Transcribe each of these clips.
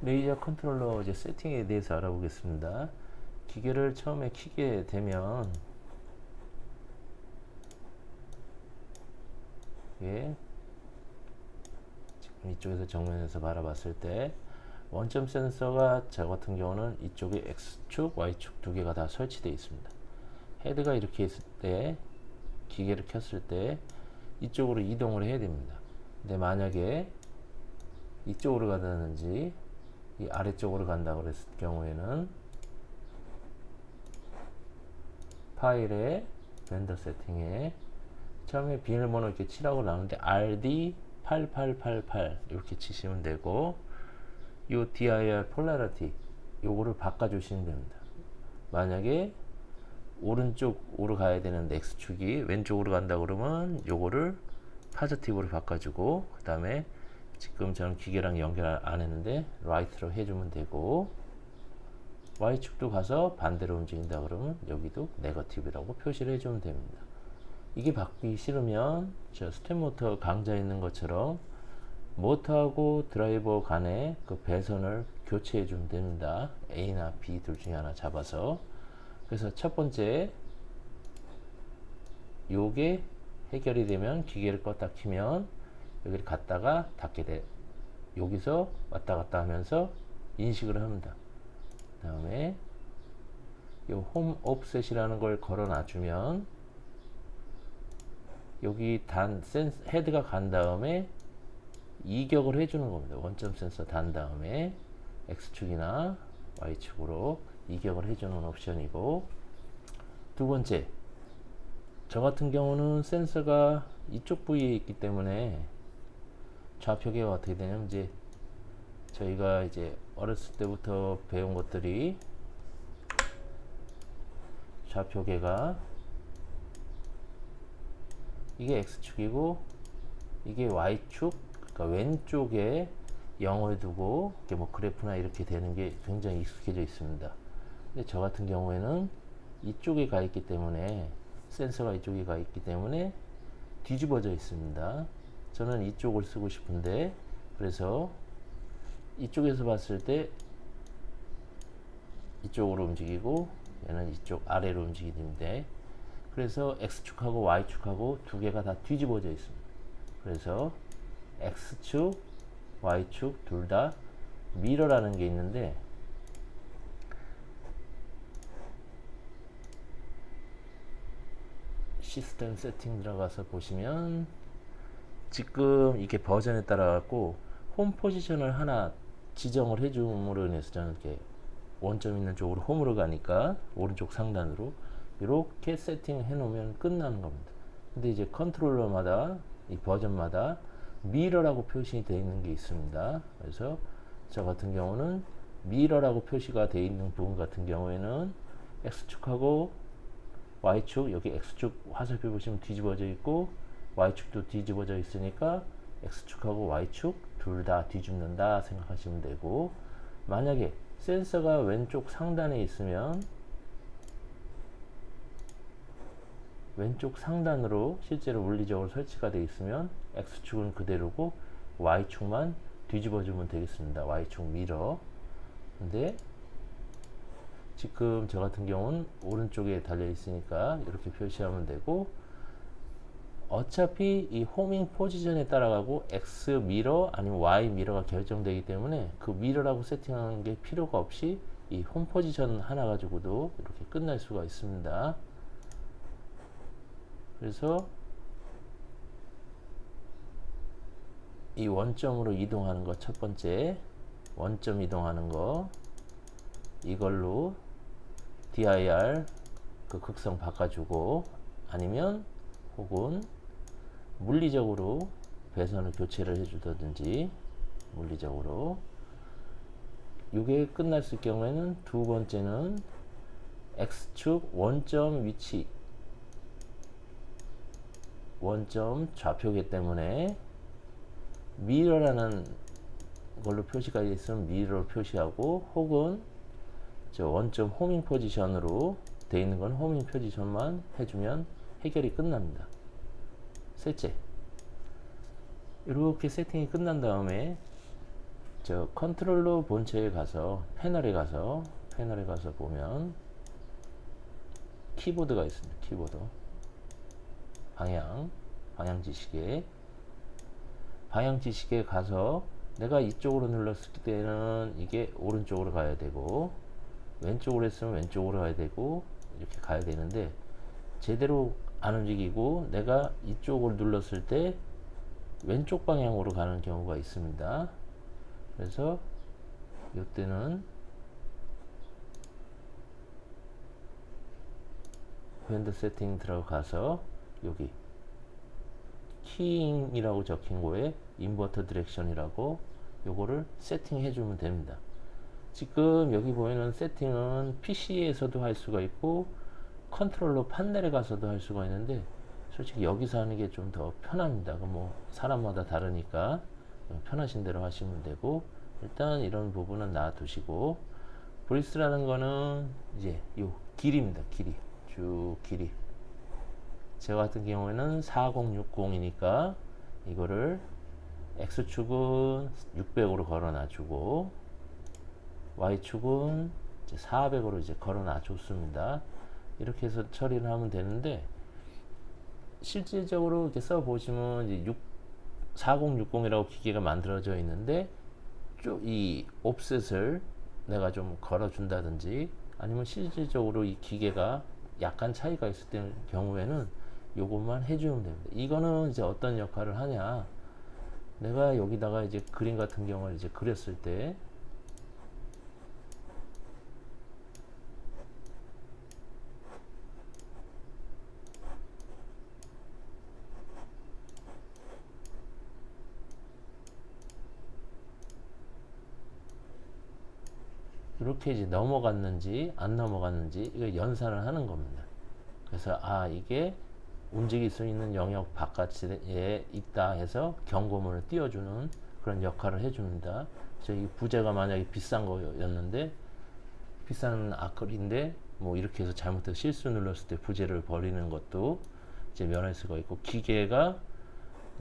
레이저 컨트롤러 이제 세팅에 대해서 알아보겠습니다. 기계를 처음에 키게 되면 이게 지금 이쪽에서 정면에서 바라봤을 때 원점 센서가 저 같은 경우는 이쪽에 X축, Y축 두 개가 다 설치되어 있습니다. 헤드가 이렇게 있을 때 기계를 켰을 때 이쪽으로 이동을 해야 됩니다. 근데 만약에 이쪽으로 가다든지 이 아래쪽으로 간다고 그랬을 경우에는 파일에 벤더 세팅에 처음에 비밀번호 이렇게 치라고 나오는데 RD8888 이렇게 치시면 되고 요 dir 폴라리티 요거를 바꿔주시면 됩니다. 만약에 오른쪽으로 가야 되는데 X축이 왼쪽으로 간다 그러면 요거를 파지티브로 바꿔주고 그 다음에 지금 저는 기계랑 연결 안 했는데 라이트로 해주면 되고 Y축도 가서 반대로 움직인다 그러면 여기도 네거티브라고 표시를 해주면 됩니다. 이게 바뀌기 싫으면 저 스텝 모터 강좌에 있는 것처럼 모터하고 드라이버 간의 그 배선을 교체해 주면 됩니다. A나 B 둘 중에 하나 잡아서. 그래서 첫 번째 요게 해결이 되면 기계를 껐다 키면 여기를 갔다가 닫게 돼. 여기서 왔다 갔다 하면서 인식을 합니다. 그 다음에 요 홈 옵셋이라는 걸 걸어 놔주면 여기 헤드가 간 다음에 이격을 해주는 겁니다. 원점 센서 단 다음에 X축이나 Y축으로 이격을 해주는 옵션이고, 두 번째, 저 같은 경우는 센서가 이쪽 부위에 있기 때문에 좌표계가 어떻게 되냐면 이제 저희가 이제 어렸을 때부터 배운 것들이 좌표계가 이게 X축이고 이게 Y축, 그러니까 왼쪽에 0을 두고 이렇게 뭐 그래프나 이렇게 되는 게 굉장히 익숙해져 있습니다. 근데 저 같은 경우에는 이쪽에 가 있기 때문에 센서가 이쪽에 가 있기 때문에 뒤집어져 있습니다. 저는 이쪽을 쓰고 싶은데 그래서 이쪽에서 봤을 때 이쪽으로 움직이고 얘는 이쪽 아래로 움직이는데 그래서 X축하고 Y축하고 두 개가 다 뒤집어져 있습니다. 그래서 X축, Y축 둘 다 미러라는 게 있는데 시스템 세팅 들어가서 보시면 지금 이게 버전에 따라 갖고 홈 포지션을 하나 지정을 해줌으로 인해서 저는 이렇게 원점 있는 쪽으로 홈으로 가니까 오른쪽 상단으로 이렇게 세팅해 놓으면 끝나는 겁니다. 근데 이제 컨트롤러마다 이 버전마다 미러라고 표시되어 있는 게 있습니다. 그래서 저 같은 경우는 미러라고 표시가 되어 있는 부분 같은 경우에는 X축하고 Y축, 여기 X축 화살표 보시면 뒤집어져 있고 Y축도 뒤집어져 있으니까 X축하고 Y축 둘 다 뒤집는다 생각하시면 되고, 만약에 센서가 왼쪽 상단에 있으면 왼쪽 상단으로 실제로 물리적으로 설치가 되어 있으면 X축은 그대로고 Y축만 뒤집어주면 되겠습니다. Y축 미러. 근데 지금 저 같은 경우는 오른쪽에 달려 있으니까 이렇게 표시하면 되고, 어차피 이 호밍 포지션에 따라가고 X 미러 아니면 Y 미러가 결정되기 때문에 그 미러라고 세팅하는 게 필요가 없이 이 홈 포지션 하나 가지고도 이렇게 끝날 수가 있습니다. 그래서 이 원점으로 이동하는 거, 첫 번째 원점 이동하는 거, 이걸로 dir 그 극성 바꿔주고, 아니면 혹은 물리적으로 배선을 교체를 해주든지 물리적으로 이게 끝났을 경우에는 두 번째는 X축 원점 위치, 원점 좌표기 때문에 미러라는 걸로 표시가 있으면 미러로 표시하고, 혹은 저 원점 호밍 포지션으로 되어 있는 건 호밍 포지션만 해주면 해결이 끝납니다. 셋째, 이렇게 세팅이 끝난 다음에 저 컨트롤러 본체에 가서 패널에 가서 보면 키보드가 있습니다. 키보드 방향지시계에 가서 내가 이쪽으로 눌렀을 때는 이게 오른쪽으로 가야 되고, 왼쪽으로 했으면 왼쪽으로 가야 되고, 이렇게 가야 되는데 제대로 안 움직이고 내가 이쪽을 눌렀을 때 왼쪽 방향으로 가는 경우가 있습니다. 그래서 이때는 핸드 세팅 들어가서 여기 키잉이라고 적힌 거에 인버터 디렉션이라고 요거를 세팅해 주면 됩니다. 지금 여기 보이는 세팅은 PC에서도 할 수가 있고 컨트롤러 판넬에 가서도 할 수가 있는데, 솔직히 여기서 하는 게 좀 더 편합니다. 뭐 사람마다 다르니까 편하신 대로 하시면 되고, 일단 이런 부분은 놔두시고, 브리스라는 거는 이제 요 길이입니다. 길이 제 같은 경우에는 4060이니까 이거를 X축은 600으로 걸어 놔주고 Y축은 400으로 이제 걸어 놔줬습니다. 이렇게 해서 처리를 하면 되는데, 실질적으로 이렇게 써 보시면 이제 4060이라고 기계가 만들어져 있는데 이 옵셋을 내가 좀 걸어 준다든지, 아니면 실질적으로 이 기계가 약간 차이가 있을 경우에는 요것만 해주면 됩니다. 이거는 이제 어떤 역할을 하냐, 내가 여기다가 이제 그림 같은 경우를 이제 그렸을 때 이렇게 이제 넘어갔는지 안 넘어갔는지 이거 연산을 하는 겁니다. 그래서 이게 움직일 수 있는 영역 바깥에 있다 해서 경고문을 띄워주는 그런 역할을 해줍니다. 저희 부재가 만약에 비싼 거였는데, 비싼 아크릴인데 뭐 이렇게 해서 잘못해서 실수 눌렀을 때 부재를 버리는 것도 이제 면할 수가 있고, 기계가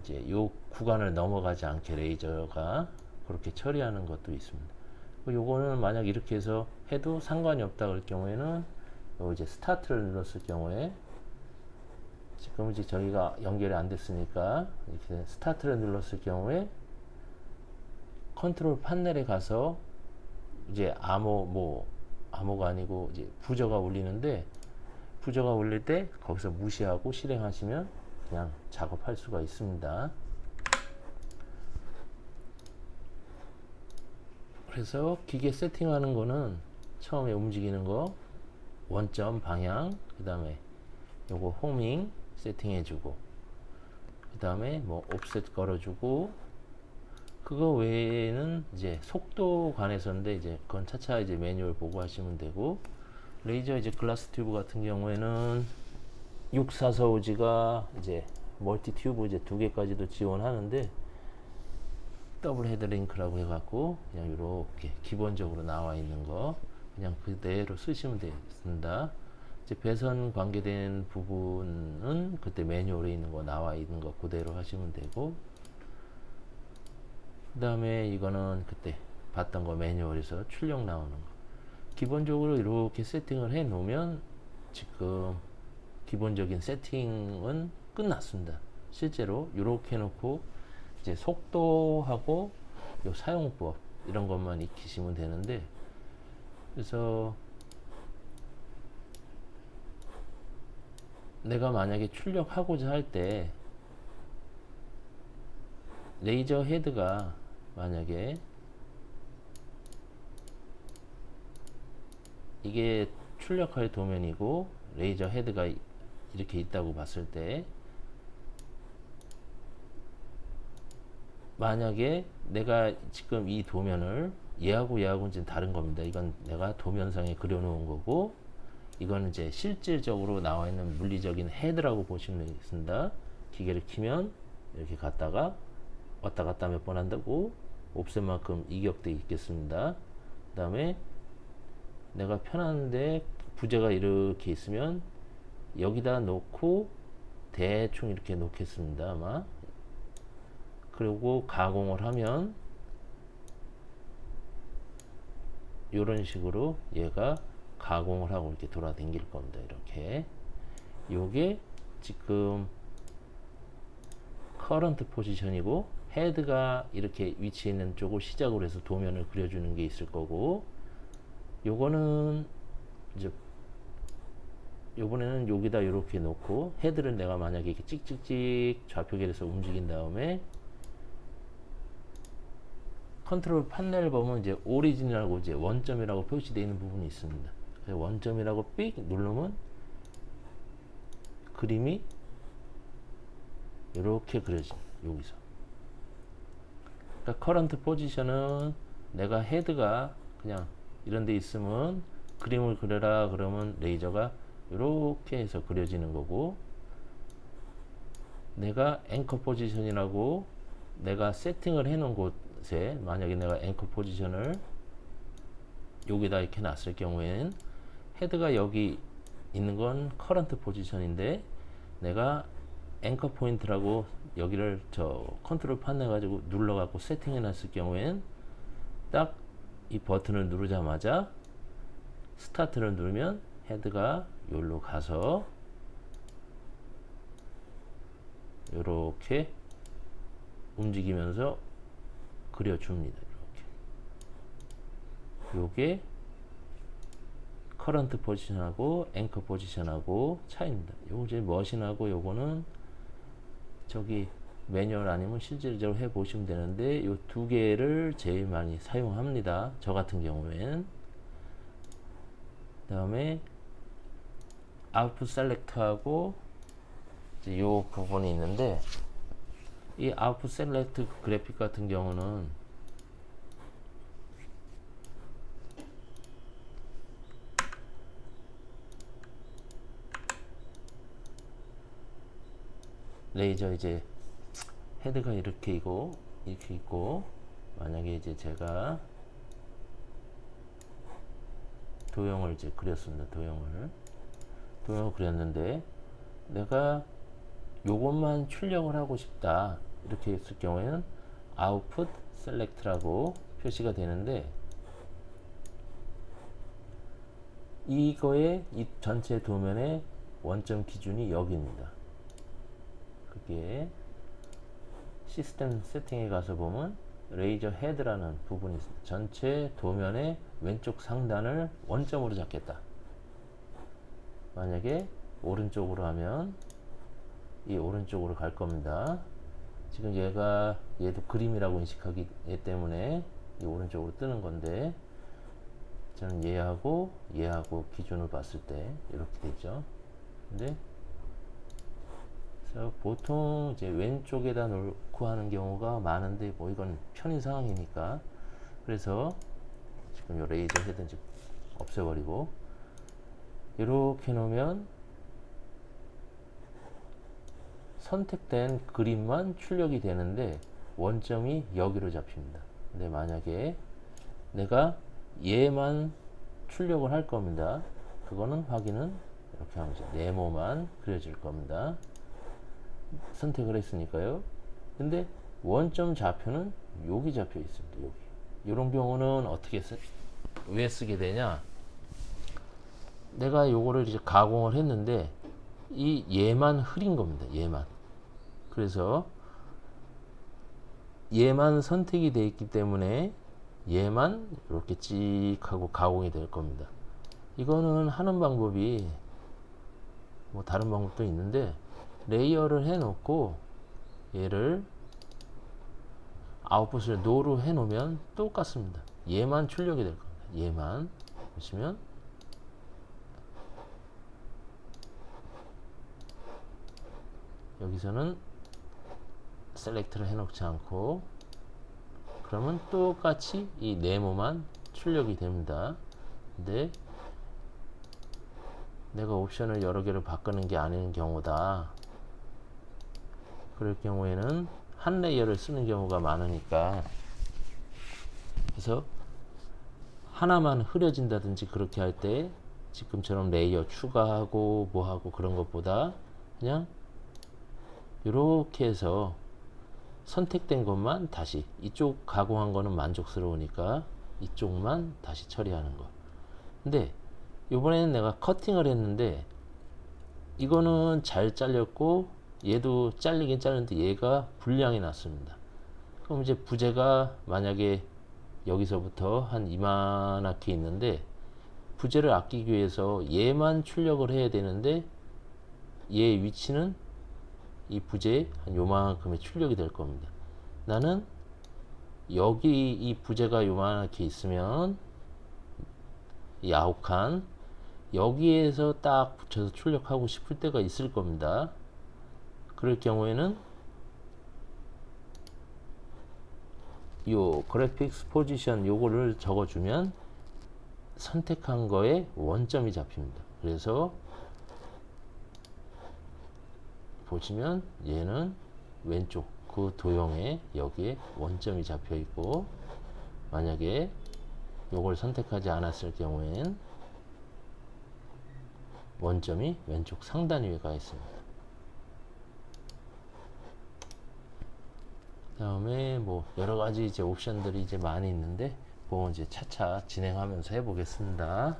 이제 요 구간을 넘어가지 않게 레이저가 그렇게 처리하는 것도 있습니다. 요거는 만약 이렇게 해서 해도 상관이 없다 그럴 경우에는 요 이제 스타트를 눌렀을 경우에, 지금 이제 저희가 연결이 안 됐으니까 이렇게 스타트를 눌렀을 경우에 컨트롤 판넬에 가서 이제 암호가 아니고 이제 부저가 울리는데, 부저가 울릴 때 거기서 무시하고 실행하시면 그냥 작업할 수가 있습니다. 그래서 기계 세팅하는 거는 처음에 움직이는 거 원점 방향, 그 다음에 요거 호밍 세팅해 주고, 그 다음에 뭐 옵셋 걸어주고, 그거 외에는 이제 속도 관해서인데 이제 그건 차차 이제 매뉴얼 보고 하시면 되고, 레이저 이제 글라스 튜브 같은 경우에는 6445G가 이제 멀티 튜브 이제 2개까지도 지원하는데, 더블 헤드링크라고 해갖고 그냥 이렇게 기본적으로 나와 있는 거 그냥 그대로 쓰시면 되겠습니다. 이제 배선 관계된 부분은 그때 매뉴얼에 있는 거 나와 있는 거 그대로 하시면 되고, 그 다음에 이거는 그때 봤던 거 매뉴얼에서 출력 나오는 거 기본적으로 이렇게 세팅을 해 놓으면 지금 기본적인 세팅은 끝났습니다. 실제로 이렇게 해놓고 이제 속도하고 요 사용법 이런 것만 익히시면 되는데, 그래서 내가 만약에 출력하고자 할 때 레이저 헤드가 만약에 이게 출력할 도면이고 레이저 헤드가 이렇게 있다고 봤을 때, 만약에 내가 지금 이 도면을 얘하고는 이제 다른 겁니다. 이건 내가 도면상에 그려놓은 거고, 이거는 이제 실질적으로 나와 있는 물리적인 헤드라고 보시면 되겠습니다. 기계를 키면 이렇게 갔다가 왔다 갔다 몇 번 한다고 옵셋만큼 이격돼 있겠습니다. 그 다음에 내가 편한데 부재가 이렇게 있으면 여기다 놓고 대충 이렇게 놓겠습니다. 아마. 그리고 가공을 하면 이런 식으로 얘가 가공을 하고 이렇게 돌아다닐 겁니다. 이렇게 요게 지금 커런트 포지션이고, 헤드가 이렇게 위치해 있는 쪽을 시작으로 해서 도면을 그려주는 게 있을 거고, 요거는 이제 요번에는 여기다 이렇게 놓고, 헤드를 내가 만약에 이렇게 찍찍찍 좌표계에서 움직인 다음에 컨트롤 판넬 보면 이제 오리진이라고 이제 원점이라고 표시되어 있는 부분이 있습니다. 그래서 원점이라고 삑 누르면 그림이 이렇게 그려집니다. 여기서. 그러니까 커런트 포지션은 내가 헤드가 그냥 이런 데 있으면 그림을 그려라 그러면 레이저가 이렇게 해서 그려지는 거고, 내가 앵커 포지션이라고 내가 세팅을 해 놓은 곳에 만약에 내가 앵커 포지션을 여기다 이렇게 놨을 경우에는 헤드가 여기 있는 건 커런트 포지션인데, 내가 앵커 포인트라고 여기를 저 컨트롤 판넬 가지고 눌러 갖고 세팅해 놨을 경우에는 딱 이 버튼을 누르자마자 스타트를 누르면 헤드가 여기로 가서 이렇게 움직이면서 그려줍니다. 이렇게. 요게 커런트 포지션하고 앵커 포지션하고 차이입니다. 요거 이제 머신하고 요거는 저기 매뉴얼 아니면 실질적으로 해 보시면 되는데, 요 두 개를 제일 많이 사용합니다. 저 같은 경우엔. 그 다음에 아웃풋 셀렉트하고 이제 요 부분이 있는데, 이 아웃풋 셀렉트 그래픽 같은 경우는 레이저 이제 헤드가 이렇게 있고 만약에 이제 제가 도형을 이제 그렸습니다. 도형을 그렸는데 내가 요것만 출력을 하고 싶다 이렇게 했을 경우에는 아웃풋 셀렉트라고 표시가 되는데, 이거의 이 전체 도면의 원점 기준이 여기입니다. 그게 시스템 세팅에 가서 보면 레이저 헤드라는 부분이 있습니다. 전체 도면의 왼쪽 상단을 원점으로 잡겠다. 만약에 오른쪽으로 하면 이 오른쪽으로 갈 겁니다. 지금 얘도 그림이라고 인식하기 때문에 이 오른쪽으로 뜨는 건데, 저는 얘하고 기준을 봤을 때 이렇게 되죠. 근데 그래서 보통 이제 왼쪽에다 놓고 하는 경우가 많은데, 뭐 이건 편의 상황이니까 그래서 지금 요 레이저 헤드 이제 없애버리고 이렇게 놓으면 선택된 그림만 출력이 되는데 원점이 여기로 잡힙니다. 근데 만약에 내가 얘만 출력을 할 겁니다. 그거는 확인은 이렇게 하면 이제 네모만 그려질 겁니다. 선택을 했으니까요. 근데 원점 좌표는 여기 잡혀 있습니다. 여기. 이런 경우는 왜 쓰게 되냐? 내가 요거를 이제 가공을 했는데 얘만 흐린 겁니다. 얘만. 그래서 얘만 선택이 되어 있기 때문에 얘만 이렇게 찍 하고 가공이 될 겁니다. 이거는 하는 방법이 뭐 다른 방법도 있는데, 레이어를 해 놓고 얘를 아웃풋을 노로 해 놓으면 똑같습니다. 얘만 출력이 될 겁니다. 얘만 보시면 여기서는 셀렉트를 해 놓지 않고 그러면 똑같이 이 네모만 출력이 됩니다. 근데 내가 옵션을 여러 개를 바꾸는 게 아닌 경우다. 그럴 경우에는 한 레이어를 쓰는 경우가 많으니까, 그래서 하나만 흐려진다든지 그렇게 할 때 지금처럼 레이어 추가하고 뭐하고 그런 것보다 그냥 이렇게 해서 선택된 것만 다시, 이쪽 가공한 거는 만족스러우니까 이쪽만 다시 처리하는 거. 근데 이번에는 내가 커팅을 했는데 이거는 잘 잘렸고 얘도 잘리긴 잘렸는데 얘가 불량이 났습니다. 그럼 이제 부재가 만약에 여기서부터 한 이만하게 있는데 부재를 아끼기 위해서 얘만 출력을 해야 되는데 얘의 위치는 이 부재에 한 요만큼의 출력이 될 겁니다. 나는 여기 이 부재가 요만하게 있으면 이 아홉 칸 여기에서 딱 붙여서 출력하고 싶을 때가 있을 겁니다. 그럴 경우에는 요 그래픽스 포지션 요거를 적어주면 선택한 거에 원점이 잡힙니다. 그래서 보시면 얘는 왼쪽 그 도형에 여기에 원점이 잡혀 있고 만약에 요걸 선택하지 않았을 경우엔 원점이 왼쪽 상단 위에 가 있습니다. 다음에 뭐 여러 가지 이제 옵션들이 이제 많이 있는데 그거 이제 차차 진행하면서 해보겠습니다.